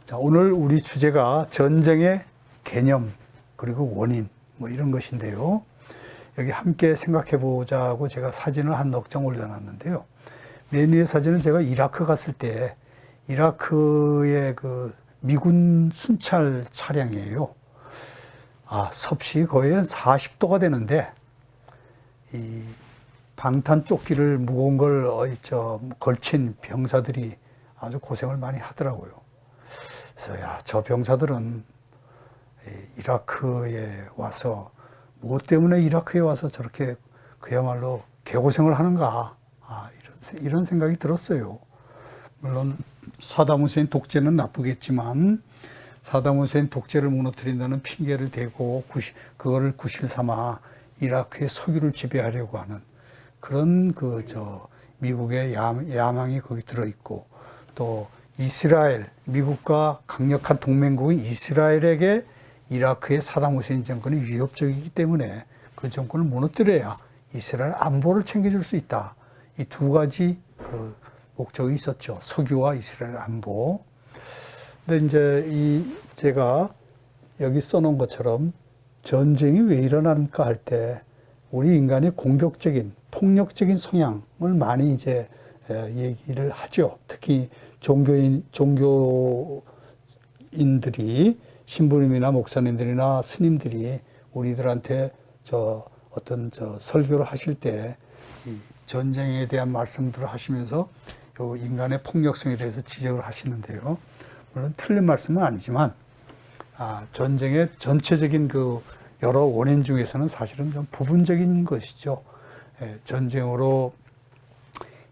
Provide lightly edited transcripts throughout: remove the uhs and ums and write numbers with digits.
자, 오늘 우리 주제가 전쟁의 개념 그리고 원인 뭐 이런 것인데요. 여기 함께 생각해 보자고 제가 사진을 한 넉 장 올려놨는데요. 맨 위에 사진은 제가 이라크 갔을 때 이라크의 그 미군 순찰 차량이에요. 섭씨 거의 40도가 되는데 이 방탄 조끼를 무거운 걸 걸친 병사들이 아주 고생을 많이 하더라고요. 그래서 저 병사들은 이라크에 와서 무엇 때문에 이라크에 와서 저렇게 그야말로 개고생을 하는가, 이런 생각이 들었어요. 물론 사담 후세인 독재는 나쁘겠지만 사담 후세인 독재를 무너뜨린다는 핑계를 대고 그거를 구실 삼아 이라크의 석유를 지배하려고 하는 그런 미국의 야망이 거기 들어있고, 또 이스라엘, 미국과 강력한 동맹국인 이스라엘에게 이라크의 사담 후세인 정권이 위협적이기 때문에 그 정권을 무너뜨려야 이스라엘 안보를 챙겨줄 수 있다. 이 두 가지 그 목적이 있었죠. 석유와 이스라엘 안보. 근데 이제 제가 여기 써놓은 것처럼 전쟁이 왜 일어나는가 할 때 우리 인간의 공격적인, 폭력적인 성향을 많이 이제 얘기를 하죠. 특히 종교인들이, 신부님이나 목사님들이나 스님들이 우리들한테 설교를 하실 때 이 전쟁에 대한 말씀들을 하시면서 요 인간의 폭력성에 대해서 지적을 하시는데요. 물론 틀린 말씀은 아니지만, 전쟁의 전체적인 그 여러 원인 중에서는 사실은 좀 부분적인 것이죠. 전쟁으로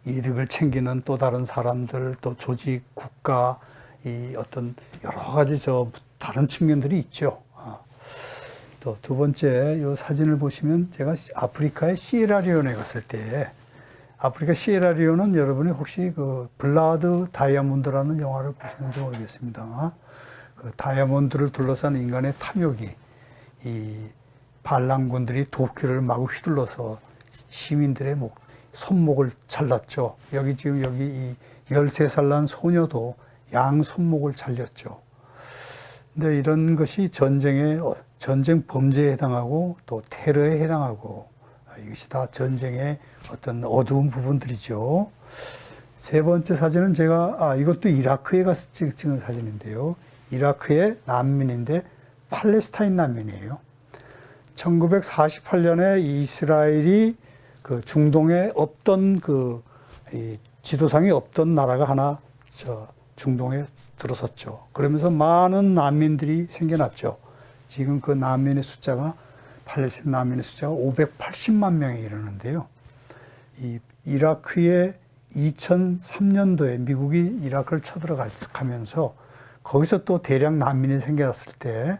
이득을 챙기는 또 다른 사람들, 또 조직, 국가, 이 어떤 여러 가지 다른 측면들이 있죠. 또 두 번째, 이 사진을 보시면 제가 아프리카의 시에라리온에 갔을 때, 아프리카 시에라리온은 여러분이 혹시 그 블라드 다이아몬드라는 영화를 보셨는지 모르겠습니다. 그 다이아몬드를 둘러싼 인간의 탐욕이, 이 반란군들이 도끼를 마구 휘둘러서 시민들의 손목을 잘랐죠. 여기 이 13살 난 소녀도 양 손목을 잘렸죠. 근데 이런 것이 전쟁 범죄에 해당하고 또 테러에 해당하고, 이것이 다 전쟁의 어떤 어두운 부분들이죠. 세 번째 사진은 제가, 이것도 이라크에 가서 찍은 사진인데요. 이라크의 난민인데 팔레스타인 난민이에요. 1948년에 이스라엘이 그 중동에 없던 이 지도상에 없던 나라가 하나 중동에 들어섰죠. 그러면서 많은 난민들이 생겨났죠. 지금 그 난민의 숫자가, 팔레스타인 난민의 숫자가 580만 명에 이르는데요. 이 이라크에 2003년도에 미국이 이라크를 쳐들어가면서 거기서 또 대량 난민이 생겨났을 때,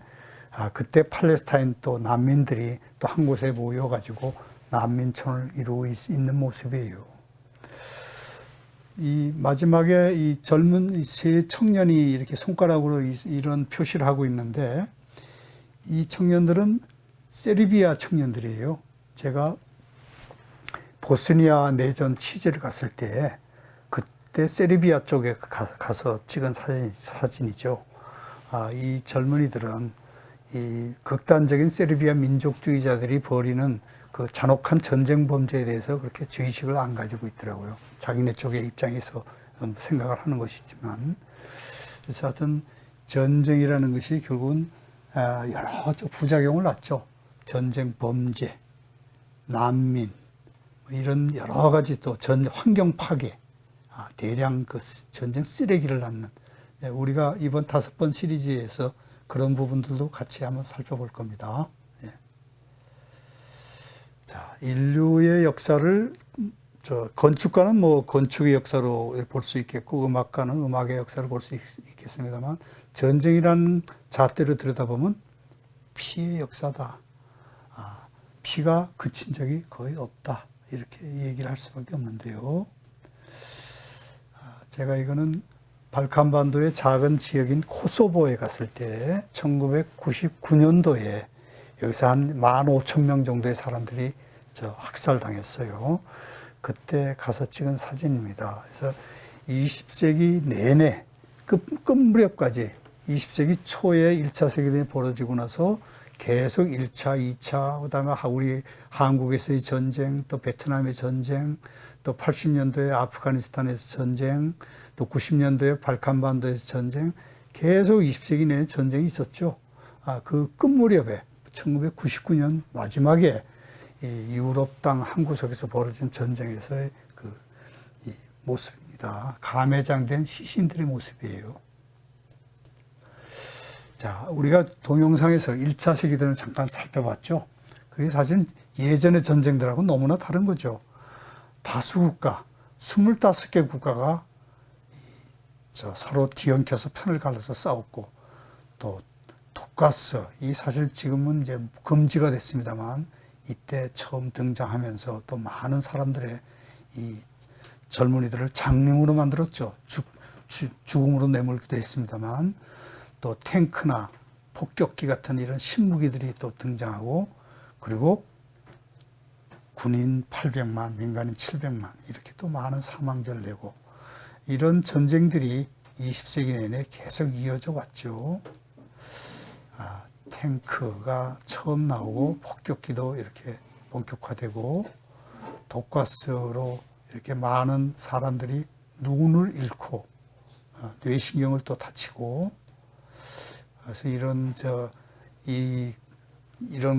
그때 팔레스타인 또 난민들이 또 한 곳에 모여가지고 난민촌을 이루고 있는 모습이에요. 이 마지막에 이 젊은 세 청년이 이렇게 손가락으로 이런 표시를 하고 있는데, 이 청년들은 세르비아 청년들이에요. 제가 보스니아 내전 취재를 갔을 때 그때 세르비아 쪽에 가서 찍은 사진이죠. 이 젊은이들은 이 극단적인 세르비아 민족주의자들이 벌이는 그 잔혹한 전쟁 범죄에 대해서 그렇게 죄의식을 안 가지고 있더라고요. 자기네 쪽의 입장에서 생각을 하는 것이지만. 그래서 하여튼 전쟁이라는 것이 결국은 여러 부작용을 낳죠. 전쟁 범죄, 난민, 이런 여러 가지 또 환경 파괴, 대량 그 전쟁 쓰레기를 낳는, 우리가 이번 5번 시리즈에서 그런 부분들도 같이 한번 살펴볼 겁니다. 자, 인류의 역사를, 건축가는 뭐 건축의 역사로 볼 수 있겠고, 음악가는 음악의 역사를 볼 수 있겠습니다만, 전쟁이라는 잣대로 들여다보면 피의 역사다. 피가 그친 적이 거의 없다. 이렇게 얘기를 할 수밖에 없는데요. 제가 이거는 발칸반도의 작은 지역인 코소보에 갔을 때 1999년도에 여기서 한 15,000명 정도의 사람들이 학살당했어요. 그때 가서 찍은 사진입니다. 그래서 20세기 내내 끝 무렵까지 20세기 초에 1차 세계대전이 벌어지고 나서 계속 1차, 2차, 그다음에 우리 한국에서의 전쟁, 또 베트남의 전쟁, 또 80년도에 아프가니스탄에서 전쟁, 또 90년도에 발칸반도에서 전쟁, 계속 20세기 내에 전쟁이 있었죠. 그 끝 무렵에 1999년 마지막에 이 유럽 땅 한 구석에서 벌어진 전쟁에서의 이 모습입니다. 감회장된 시신들의 모습이에요. 자, 우리가 동영상에서 1차 세계대전을 잠깐 살펴봤죠. 그게 사실 예전의 전쟁들하고 너무나 다른 거죠. 다수 국가, 25개 국가가 서로 뒤엉켜서 편을 갈라서 싸웠고, 또 독가스, 이 사실 지금은 이제 금지가 됐습니다만, 이때 처음 등장하면서 또 많은 사람들의 이 젊은이들을 장님으로 만들었죠. 죽음으로 내몰기도 했습니다만, 또 탱크나 폭격기 같은 이런 신무기들이 또 등장하고, 그리고 군인 800만, 민간인 700만 이렇게 또 많은 사망자를 내고, 이런 전쟁들이 20세기 내내 계속 이어져 왔죠. 탱크가 처음 나오고 폭격기도 이렇게 본격화되고, 독가스로 이렇게 많은 사람들이 눈을 잃고 뇌신경을 또 다치고, 그래서 이런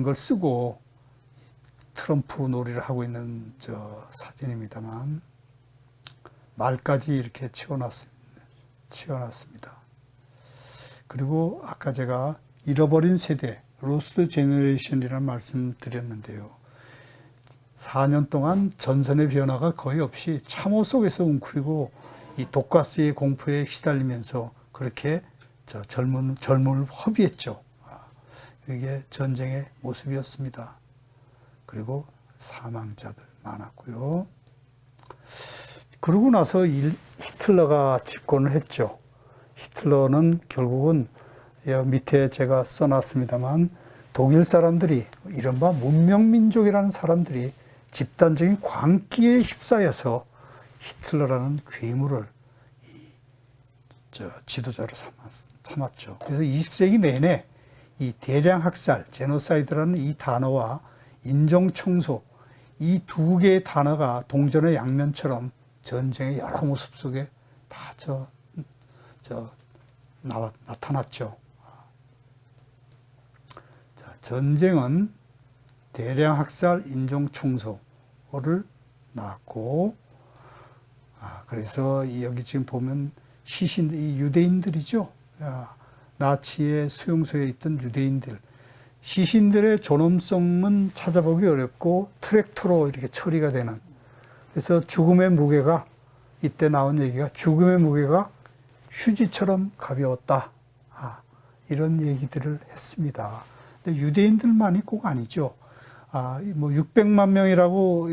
걸 쓰고 트럼프 놀이를 하고 있는 사진입니다만, 말까지 이렇게 채워놨습니다. 그리고 아까 제가 잃어버린 세대, 로스트 제너레이션이라는 말씀 드렸는데요. 4년 동안 전선의 변화가 거의 없이 참호 속에서 웅크리고 이 독가스의 공포에 휘달리면서 그렇게 젊음을 허비했죠. 이게 전쟁의 모습이었습니다. 그리고 사망자들 많았고요. 그러고 나서 히틀러가 집권을 했죠. 히틀러는 결국은 밑에 제가 써놨습니다만, 독일 사람들이, 이른바 문명민족이라는 사람들이 집단적인 광기에 휩싸여서 히틀러라는 괴물을 지도자로 삼았죠. 그래서 20세기 내내 이 대량 학살, 제노사이드라는 이 단어와 인종청소, 이 두 개의 단어가 동전의 양면처럼 전쟁의 여러 모습 속에 다 나타났죠. 자, 전쟁은 대량 학살, 인종청소를 낳았고, 그래서 여기 지금 보면 이 유대인들이죠. 나치의 수용소에 있던 유대인들, 시신들의 존엄성은 찾아보기 어렵고 트랙터로 이렇게 처리가 되는, 그래서 죽음의 무게가, 이때 나온 얘기가 죽음의 무게가 휴지처럼 가벼웠다, 이런 얘기들을 했습니다. 근데 유대인들만이 꼭 아니죠. 뭐 600만 명이라고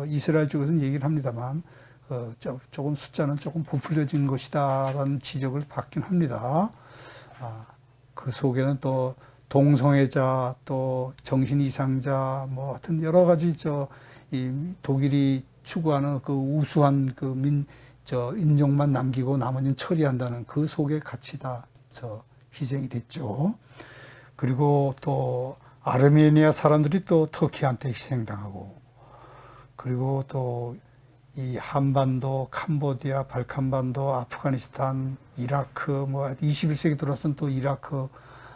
이스라엘 쪽에서는 얘기를 합니다만, 조금 숫자는 조금 부풀려진 것이다라는 지적을 받긴 합니다. 그 속에는 또 동성애자, 또 정신 이상자, 뭐 하여튼 여러 가지 이 독일이 추구하는 그 우수한 인종만 남기고 나머지는 처리한다는 그 속에 같이 다 희생이 됐죠. 그리고 또 아르메니아 사람들이 또 터키한테 희생당하고, 그리고 또 이 한반도, 캄보디아, 발칸반도, 아프가니스탄, 이라크, 뭐 21세기 들어서는 또 이라크,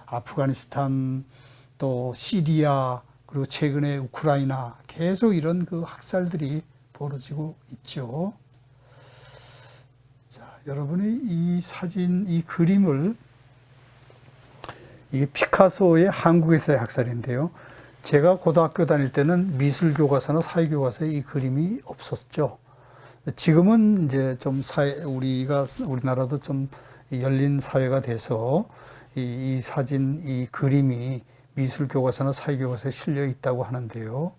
아프가니스탄, 또 시리아, 그리고 최근에 우크라이나, 계속 이런 그 학살들이 벌어지고 있죠. 자, 여러분이 이 사진, 이 그림을, 이게 피카소의 한국에서의 학살인데요. 제가 고등학교 다닐 때는 미술교과서나 사회교과서에 이 그림이 없었죠. 지금은 이제 좀 우리나라도 좀 열린 사회가 돼서 이 사진, 이 그림이 미술교과서나 사회교과서에 실려 있다고 하는데요.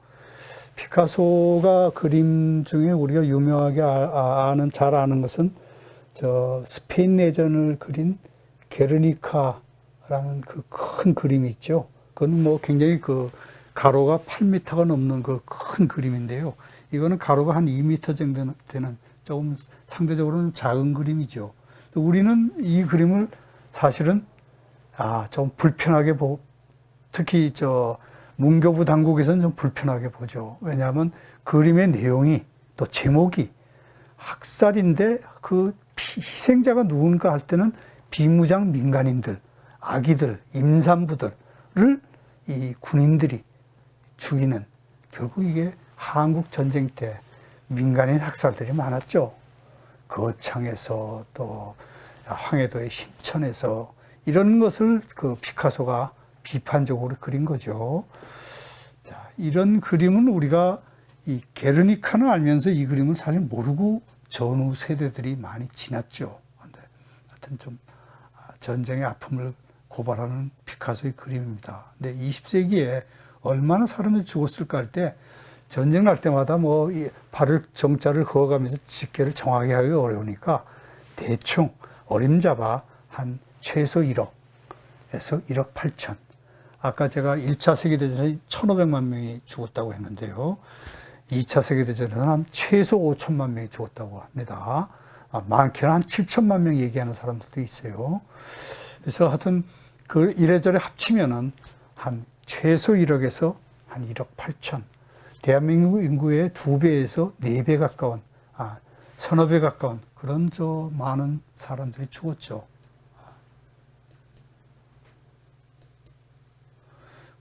피카소가 그림 중에 우리가 유명하게 잘 아는 것은 스페인 내전을 그린 게르니카라는 그 큰 그림이 있죠. 그건 뭐 굉장히 가로가 8m가 넘는 그 큰 그림인데요. 이거는 가로가 한 2m 정도 되는 조금 상대적으로는 작은 그림이죠. 우리는 이 그림을 사실은 좀 불편하게 특히 문교부 당국에서는 좀 불편하게 보죠. 왜냐하면 그림의 내용이 또 제목이 학살인데 그 희생자가 누군가 할 때는 비무장 민간인들, 아기들, 임산부들을 이 군인들이 죽이는, 결국 이게 한국 전쟁 때 민간인 학살들이 많았죠. 거창에서 또 황해도의 신천에서 이런 것을 그 피카소가 비판적으로 그린 거죠. 자, 이런 그림은 우리가 이 게르니카는 알면서 이 그림을 사실 모르고 전후 세대들이 많이 지났죠. 근데 하여튼 좀 전쟁의 아픔을 고발하는 피카소의 그림입니다. 근데 20세기에 얼마나 사람들이 죽었을까 할 때 전쟁 날 때마다 뭐 발을 정자를 그어가면서 집계를 정확히 하기 어려우니까 대충 어림잡아 한 최소 1억에서 1억 8천. 아까 제가 1차 세계대전에 1,500만 명이 죽었다고 했는데요. 2차 세계대전에는 한 최소 5천만 명이 죽었다고 합니다. 많게는 한 7천만 명 얘기하는 사람들도 있어요. 그래서 하여튼 그 이래저래 합치면은 한 최소 1억에서 한 1억 8천. 대한민국 인구의 2배에서 4배 가까운, 서너 배 가까운 그런 많은 사람들이 죽었죠.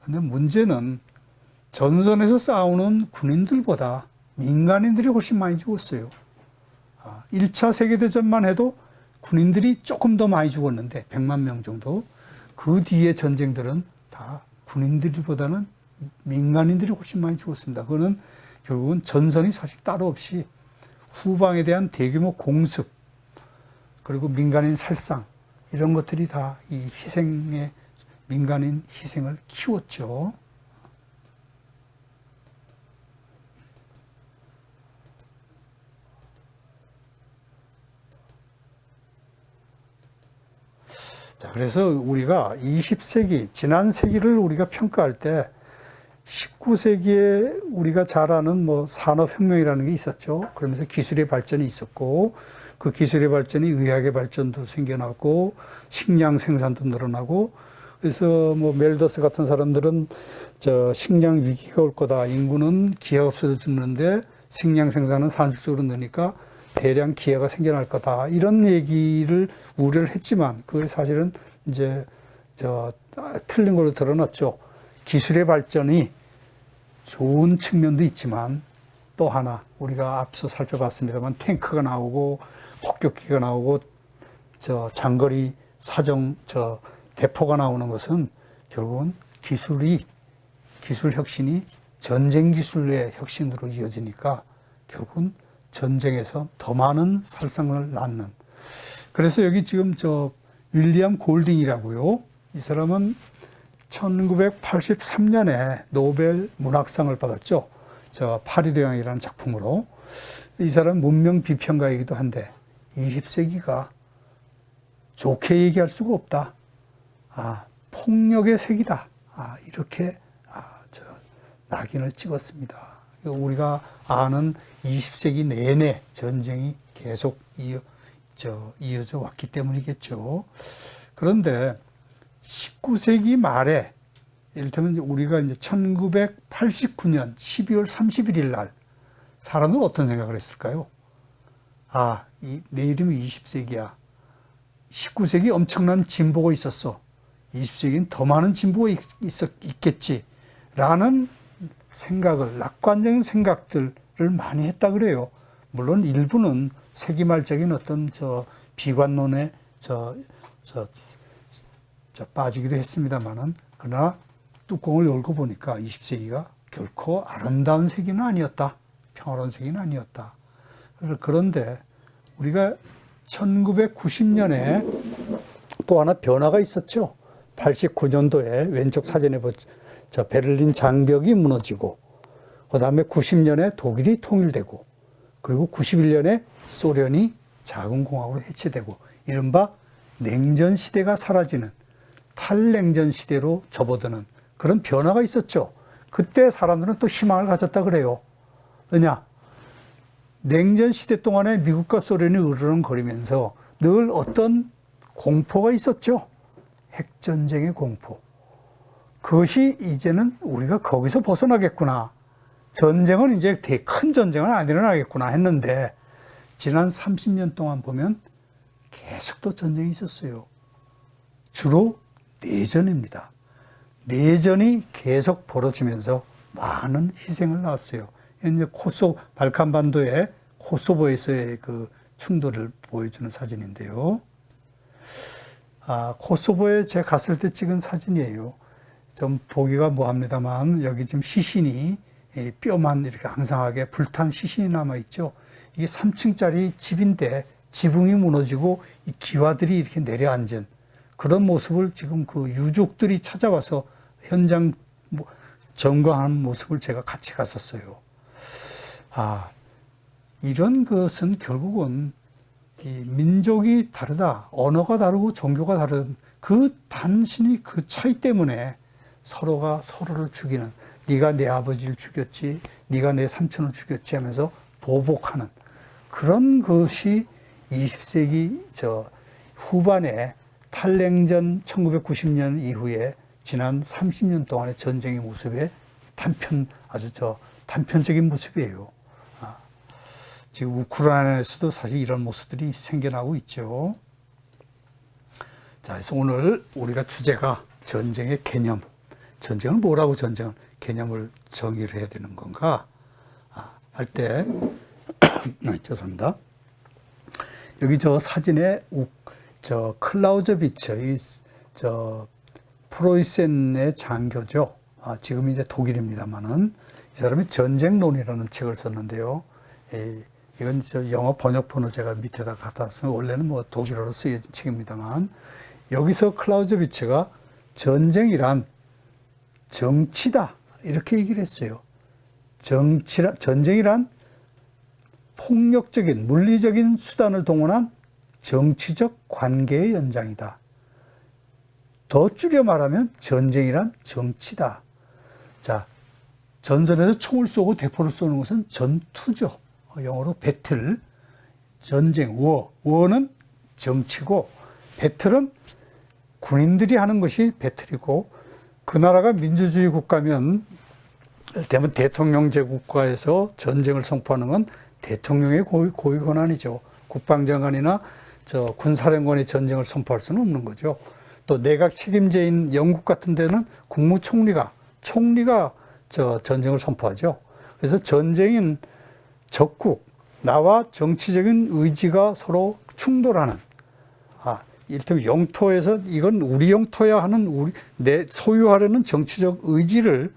근데 문제는 전선에서 싸우는 군인들보다 민간인들이 훨씬 많이 죽었어요. 1차 세계대전만 해도 군인들이 조금 더 많이 죽었는데 100만 명 정도. 그 뒤에 전쟁들은 다 군인들보다는 민간인들이 훨씬 많이 죽었습니다. 그거는 결국은 전선이 사실 따로 없이 후방에 대한 대규모 공습, 그리고 민간인 살상, 이런 것들이 다 이 민간인 희생을 키웠죠. 자, 그래서 우리가 20세기, 지난 세기를 우리가 평가할 때 19세기에 우리가 잘 아는 산업혁명이라는 게 있었죠. 그러면서 기술의 발전이 있었고, 그 기술의 발전이 의학의 발전도 생겨나고, 식량 생산도 늘어나고, 그래서 멜더스 같은 사람들은 식량 위기가 올 거다. 인구는 기회가 없어져 죽는데 식량 생산은 산술적으로 느니까 대량 기회가 생겨날 거다. 이런 얘기를 우려를 했지만, 그게 사실은 이제 틀린 걸로 드러났죠. 기술의 발전이 좋은 측면도 있지만 또 하나 우리가 앞서 살펴봤습니다만 탱크가 나오고 폭격기가 나오고 장거리 대포가 나오는 것은 결국은 기술 혁신이 전쟁 기술의 혁신으로 이어지니까 결국은 전쟁에서 더 많은 살상을 낳는. 그래서 여기 지금 윌리엄 골딩이라고요. 이 사람은 1983년에 노벨 문학상을 받았죠. 파리대왕이라는 작품으로. 이 사람은 문명 비평가이기도 한데 20세기가 좋게 얘기할 수가 없다. 폭력의 세기다. 이렇게 낙인을 찍었습니다. 우리가 아는 20세기 내내 전쟁이 계속 이어져 왔기 때문이겠죠. 그런데 19세기 말에, 이를테면 우리가 이제 1989년 12월 31일 날 사람은 어떤 생각을 했을까요? 내 이름이 20세기야. 19세기 엄청난 진보가 있었어. 20세기는 더 많은 진보가 있겠지. 라는 생각을, 낙관적인 생각들을 많이 했다 그래요. 물론 일부는 세기말적인 어떤 비관론에 빠지기도 했습니다만은, 그러나 뚜껑을 열고 보니까 20세기가 결코 아름다운 세기는 아니었다. 평화로운 세기는 아니었다. 그런데 우리가 1990년에 또 하나 변화가 있었죠. 89년도에 왼쪽 사진에 베를린 장벽이 무너지고, 그 다음에 90년에 독일이 통일되고, 그리고 91년에 소련이 작은 공화국으로 해체되고, 이른바 냉전 시대가 사라지는 탈냉전 시대로 접어드는 그런 변화가 있었죠. 그때 사람들은 또 희망을 가졌다 그래요. 왜냐? 냉전 시대 동안에 미국과 소련이 으르렁거리면서 늘 어떤 공포가 있었죠. 핵전쟁의 공포. 그것이 이제는 우리가 거기서 벗어나겠구나. 전쟁은 이제 큰 전쟁은 안 일어나겠구나 했는데 지난 30년 동안 보면 계속 또 전쟁이 있었어요. 주로 내전입니다. 내전이 계속 벌어지면서 많은 희생을 낳았어요. 이제 발칸반도의 코소보에서의 그 충돌을 보여주는 사진인데요. 코소보에 제가 갔을 때 찍은 사진이에요. 좀 보기가 뭐합니다만 여기 지금 시신이 뼈만 이렇게 앙상하게 불탄 시신이 남아있죠. 이게 3층짜리 집인데 지붕이 무너지고 이 기와들이 이렇게 내려앉은 그런 모습을 지금 그 유족들이 찾아와서 현장 점검하는 모습을 제가 같이 갔었어요. 이런 것은 결국은 이 민족이 다르다, 언어가 다르고 종교가 다른 그 단순히 그 차이 때문에 서로가 서로를 죽이는, 네가 내 아버지를 죽였지, 네가 내 삼촌을 죽였지 하면서 보복하는 그런 것이 20세기 후반에 탈냉전 1990년 이후에 지난 30년 동안의 전쟁의 모습의 단편적인 모습이에요. 지금 우크라이나에서도 사실 이런 모습들이 생겨나고 있죠. 자, 그래서 오늘 우리가 주제가 전쟁의 개념. 전쟁은 뭐라고 전쟁은 개념을 정의를 해야 되는 건가? 할 때, 죄송합니다. 여기 사진에 클라우저비츠, 프로이센의 장교죠. 지금 이제 독일입니다만은 이 사람이 전쟁론이라는 책을 썼는데요. 이건 영어 번역본을 제가 밑에다 갖다 놨어요. 원래는 독일어로 쓰여진 책입니다만 여기서 클라우저비츠가 전쟁이란 정치다 이렇게 얘기를 했어요. 전쟁이란 폭력적인 물리적인 수단을 동원한 정치적 관계의 연장이다. 더 줄여 말하면 전쟁이란 정치다. 자, 전선에서 총을 쏘고 대포를 쏘는 것은 전투죠. 영어로 배틀, 전쟁, 워는 정치고 배틀은 군인들이 하는 것이 배틀이고 그 나라가 민주주의 국가면 대부분 대통령제 국가에서 전쟁을 선포하는 건 대통령의 고유 권한이죠. 국방장관이나 군사령관이 전쟁을 선포할 수는 없는 거죠. 또 내각 책임제인 영국 같은 데는 국무총리가 전쟁을 선포하죠. 그래서 전쟁인 적국, 나와 정치적인 의지가 서로 충돌하는, 이를테면 영토에서 이건 우리 영토야 하는 내 소유하려는 정치적 의지를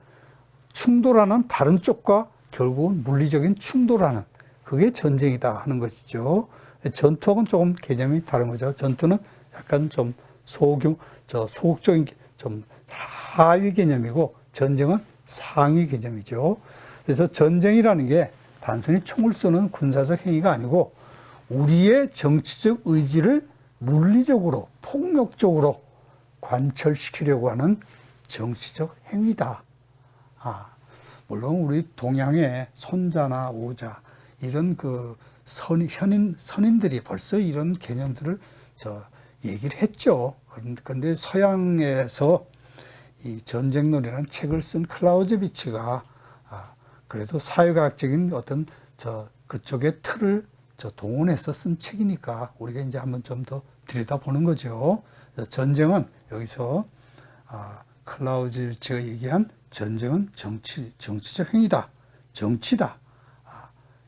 충돌하는 다른 쪽과 결국은 물리적인 충돌하는 그게 전쟁이다 하는 것이죠. 전투하고는 조금 개념이 다른 거죠. 전투는 약간 좀 소극적인 좀 하위 개념이고 전쟁은 상위 개념이죠. 그래서 전쟁이라는 게 단순히 총을 쏘는 군사적 행위가 아니고 우리의 정치적 의지를 물리적으로 폭력적으로 관철시키려고 하는 정치적 행위다. 물론 우리 동양의 손자나 오자 이런 선인들이 벌써 이런 개념들을 얘기를 했죠. 그런데 서양에서 이 전쟁론이라는 책을 쓴 클라우저비츠가 그래도 사회과학적인 어떤 그쪽의 틀을 동원해서 쓴 책이니까 우리가 이제 한번 좀 더 들여다보는 거죠. 전쟁은 여기서 클라우저비츠가 얘기한 전쟁은 정치적 행위다, 정치다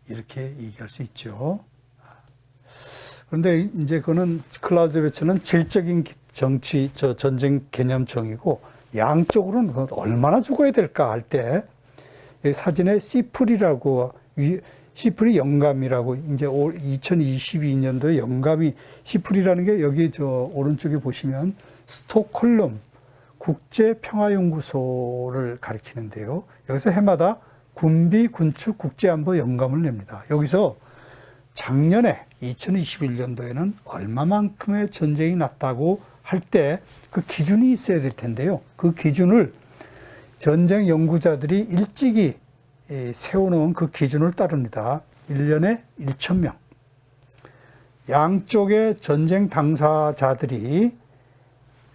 이렇게 얘기할 수 있죠. 그런데 이제 그거는 클라우저비츠는 질적인 전쟁 개념정이고 양쪽으로는 얼마나 죽어야 될까 할 때 사진에 시프리 영감이라고 이제 2022년도에 영감이 시프리라는 게 여기 오른쪽에 보시면 스톡홀름 국제평화연구소를 가리키는데요. 여기서 해마다 군비 군축 국제안보 영감을 냅니다. 여기서 작년에 2021년도에는 얼마만큼의 전쟁이 났다고 할 때 그 기준이 있어야 될 텐데요. 그 기준을 전쟁 연구자들이 일찍이 세워놓은 그 기준을 따릅니다. 1년에 1,000명. 양쪽의 전쟁 당사자들이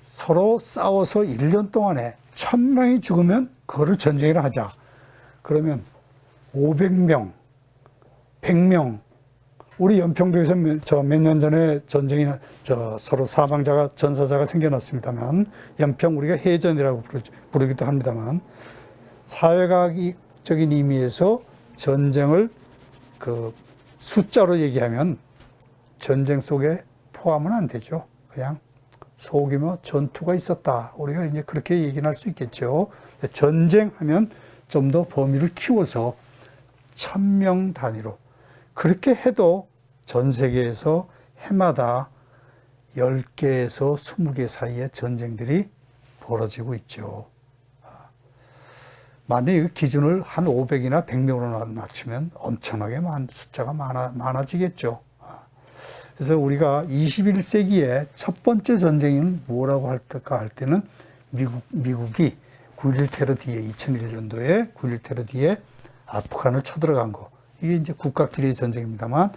서로 싸워서 1년 동안에 1000명이 죽으면 그거를 전쟁이라 하자. 그러면 500명, 100명, 우리 연평도에서 몇 년 전에 전쟁이 서로 사망자가 전사자가 생겨났습니다만, 연평 우리가 해전이라고 부르기도 합니다만, 사회과학적인 의미에서 전쟁을 그 숫자로 얘기하면 전쟁 속에 포함은 안 되죠. 그냥 속이며 전투가 있었다. 우리가 이제 그렇게 얘기는 할 수 있겠죠. 전쟁하면 좀 더 범위를 키워서 1000명 단위로. 그렇게 해도 전 세계에서 해마다 10개에서 20개 사이에 전쟁들이 벌어지고 있죠. 만약에 기준을 한 500이나 100명으로 낮추면 엄청나게 숫자가 많아지겠죠. 그래서 우리가 21세기의 첫 번째 전쟁은 뭐라고 할까 할 때는 미국이 9.11 테러 뒤에 2001년도에 9.11 테러 뒤에 아프간을 쳐들어간 거. 이게 이제 국가끼리의 전쟁입니다만,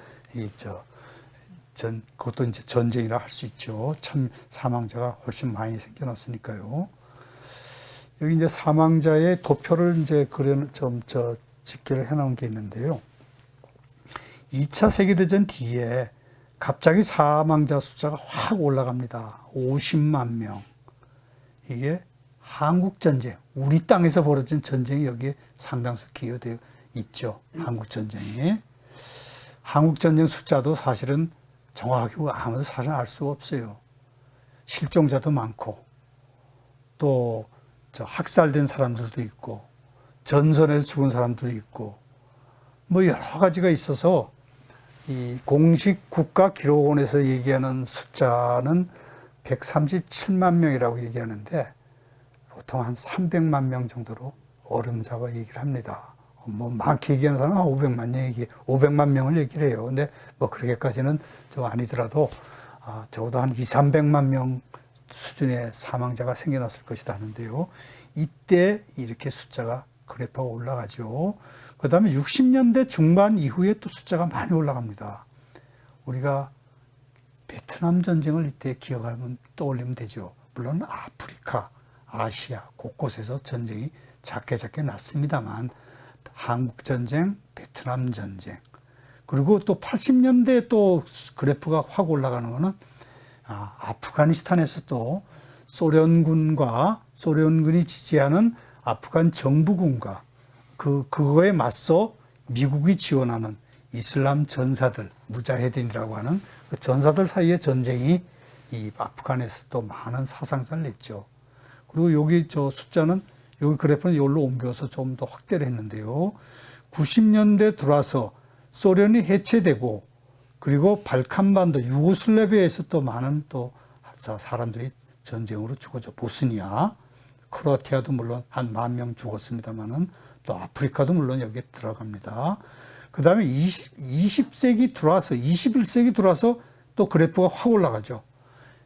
그것도 이제 전쟁이라 할 수 있죠. 참 사망자가 훨씬 많이 생겨났으니까요. 여기 이제 사망자의 도표를 이제 집계를 해놓은 게 있는데요. 2차 세계대전 뒤에 갑자기 사망자 숫자가 확 올라갑니다. 50만 명. 이게 한국전쟁, 우리 땅에서 벌어진 전쟁이 여기에 상당수 기여되어 있죠. 한국전쟁이. 한국전쟁 숫자도 사실은 정확하게 아무도 사실 알 수가 없어요. 실종자도 많고, 또 학살된 사람들도 있고, 전선에서 죽은 사람들도 있고, 뭐 여러 가지가 있어서 이 공식 국가기록원에서 얘기하는 숫자는 137만 명이라고 얘기하는데, 보통 한 300만 명 정도로 어림잡아 얘기를 합니다. 뭐 많게 얘기하는 사람은 500만 명을 얘기를 해요. 근데 뭐 그렇게까지는 좀 아니더라도 적어도 한 200~300만 명 수준의 사망자가 생겨났을 것이다 하는데요. 이때 이렇게 숫자가 그래프가 올라가죠. 그 다음에 60년대 중반 이후에 또 숫자가 많이 올라갑니다. 우리가 베트남 전쟁을 이때 기억하면 떠올리면 되죠. 물론 아프리카, 아시아 곳곳에서 전쟁이 작게 났습니다만, 한국전쟁, 베트남 전쟁, 그리고 또 80년대에 또 그래프가 확 올라가는 거는 아프가니스탄에서 또 소련군이 지지하는 아프간 정부군과 그거에 맞서 미국이 지원하는 이슬람 전사들, 무자헤딘이라고 하는 그 전사들 사이의 전쟁이 이 아프간에서 또 많은 사상자를 냈죠. 그리고 여기 숫자는, 여기 그래프는 여기로 옮겨서 좀 더 확대를 했는데요. 90년대 들어와서 소련이 해체되고, 그리고 발칸반도, 유고슬라비아에서 또 많은 또 사람들이 전쟁으로 죽었죠. 보스니아, 크로아티아도 물론 한 10,000명 죽었습니다만은, 또 아프리카도 물론 여기에 들어갑니다. 그 다음에 20세기 들어와서, 21세기 들어와서 또 그래프가 확 올라가죠.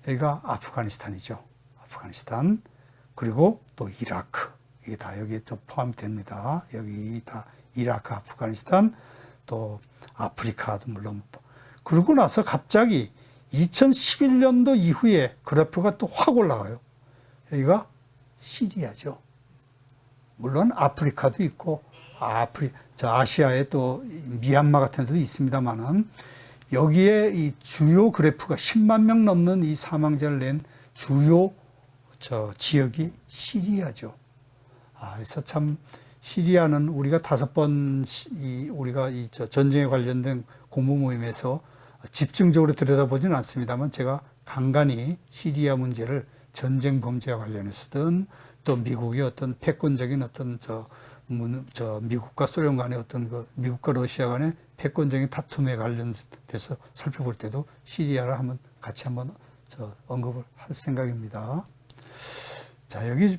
여기가 아프가니스탄이죠. 아프가니스탄. 그리고 또 이라크. 이게 다 여기에 또 포함이 됩니다. 여기 다 이라크, 아프가니스탄, 또 아프리카도 물론. 그러고 나서 갑자기 2011년도 이후에 그래프가 또 확 올라가요. 여기가 시리아죠. 물론 아프리카도 있고, 아시아에 또 미얀마 같은 데도 있습니다만은, 여기에 이 주요 그래프가 10만 명 넘는 이 사망자를 낸 주요 지역이 시리아죠. 그래서 참 시리아는 우리가 5번 우리가 전쟁에 관련된 공부 모임에서 집중적으로 들여다보지는 않습니다만, 제가 간간히 시리아 문제를 전쟁 범죄와 관련해서든, 또 미국의 어떤 패권적인 어떤 미국과 소련 간의 어떤 미국과 러시아 간의 패권적인 다툼에 관련돼서 살펴볼 때도 시리아를 같이 한번 언급을 할 생각입니다. 자, 여기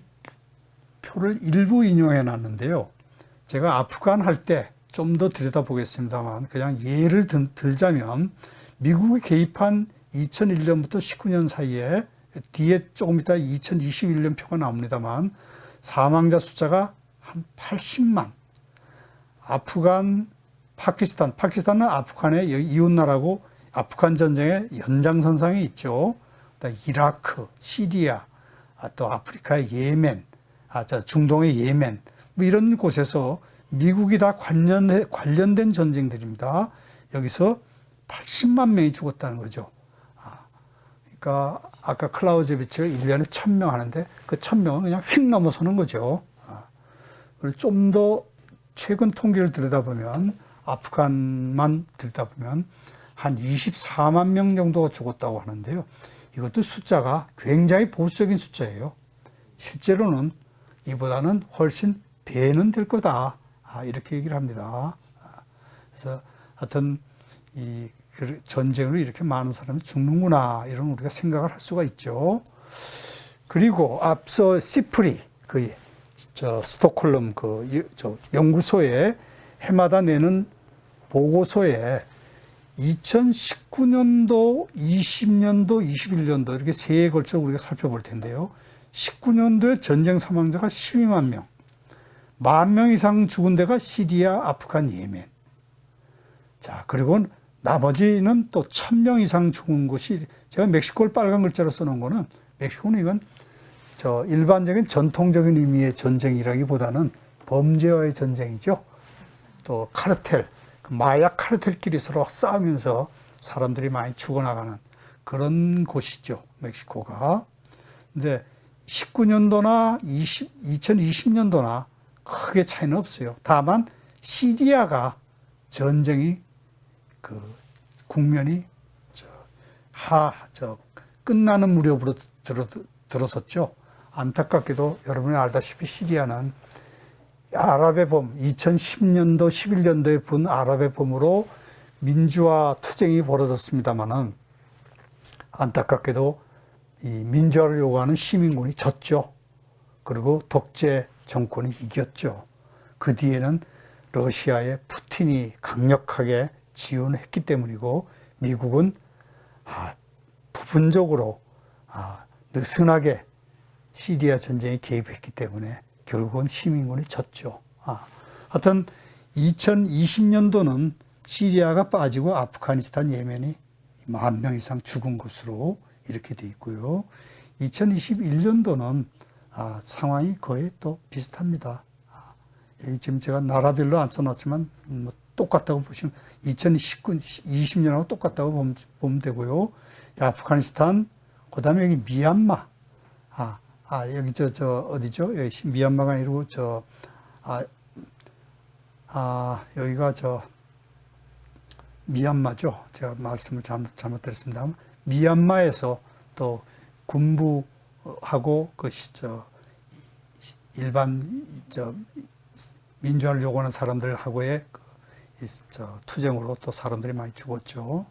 표를 일부 인용해 놨는데요. 제가 아프간 할 때 좀 더 들여다보겠습니다만, 그냥 예를 들자면, 미국이 개입한 2001년부터 19년 사이에, 뒤에 조금 이따 2021년 표가 나옵니다만, 사망자 숫자가 한 80만. 아프간, 파키스탄은 아프간의 이웃나라고 아프간 전쟁의 연장선상에 있죠. 이라크, 시리아, 또 아프리카의 예멘, 중동의 예멘, 뭐 이런 곳에서 미국이 다 관련된 전쟁들입니다. 여기서 80만 명이 죽었다는 거죠. 그러니까 아까 클라우제비치가 1년에 1000명 하는데 그 1000명은 그냥 휙 넘어서는 거죠. 좀 더 최근 통계를 들여다보면, 아프간만 들여다보면 한 24만 명 정도가 죽었다고 하는데요. 이것도 숫자가 굉장히 보수적인 숫자예요. 실제로는 이보다는 훨씬 배는 될 거다. 이렇게 얘기를 합니다. 그래서 하여튼 이 전쟁으로 이렇게 많은 사람이 죽는구나, 이런 우리가 생각을 할 수가 있죠. 그리고 앞서 시프리, 스톡홀름 연구소에 해마다 내는 보고서에 2019년도, 20년도, 21년도 이렇게 세 해에 걸쳐 우리가 살펴볼 텐데요. 19년도에 전쟁 사망자가 12만 명, 10,000명 이상 죽은 데가 시리아, 아프간, 예멘. 자, 그리고 나머지는 또 1,000명 이상 죽은 곳이, 제가 멕시코를 빨간 글자로 써놓은 거는, 멕시코는 이건 일반적인 전통적인 의미의 전쟁이라기보다는 범죄와의 전쟁이죠. 또 카르텔, 마약 카르텔끼리 서로 싸우면서 사람들이 많이 죽어나가는 그런 곳이죠, 멕시코가. 근데 19년도나 2020년도나 크게 차이는 없어요. 다만 시리아가 전쟁이 국면이 끝나는 무렵으로 들어섰죠. 안타깝게도 여러분이 알다시피 시리아는 아랍의 봄, 2010년도, 11년도에 분 아랍의 봄으로 민주화 투쟁이 벌어졌습니다만은, 안타깝게도 이 민주화를 요구하는 시민군이 졌죠. 그리고 독재 정권이 이겼죠. 그 뒤에는 러시아의 푸틴이 강력하게 지원했기 때문이고, 미국은 부분적으로 느슨하게 시리아 전쟁에 개입했기 때문에 결국은 시민군이 졌죠. 하여튼 2020년도는 시리아가 빠지고 아프가니스탄, 예멘이 10,000명 이상 죽은 것으로 이렇게 돼 있고요. 2021년도는 상황이 거의 또 비슷합니다. 여기 지금 제가 나라별로 안 써놨지만 똑같다고 보시면 2020년하고 똑같다고 보면 되고요. 아프가니스탄, 그 다음에 여기 미얀마. 여기 어디죠? 여기 미얀마가 아니고 여기가 미얀마죠. 제가 말씀을 잘못드렸습니다. 미얀마에서 또 군부하고 일반 민주화를 요구하는 사람들하고의 투쟁으로 또 사람들이 많이 죽었죠.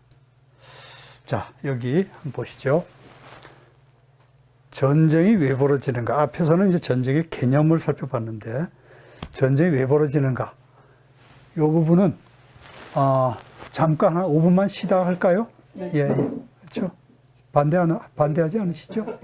자, 여기 한번 보시죠. 전쟁이 왜 벌어지는가? 앞에서는 이제 전쟁의 개념을 살펴봤는데, 전쟁이 왜 벌어지는가? 이 부분은 잠깐 한 5분만 쉬다가 할까요? 네. 예, 그렇죠. 반대하지 않으시죠?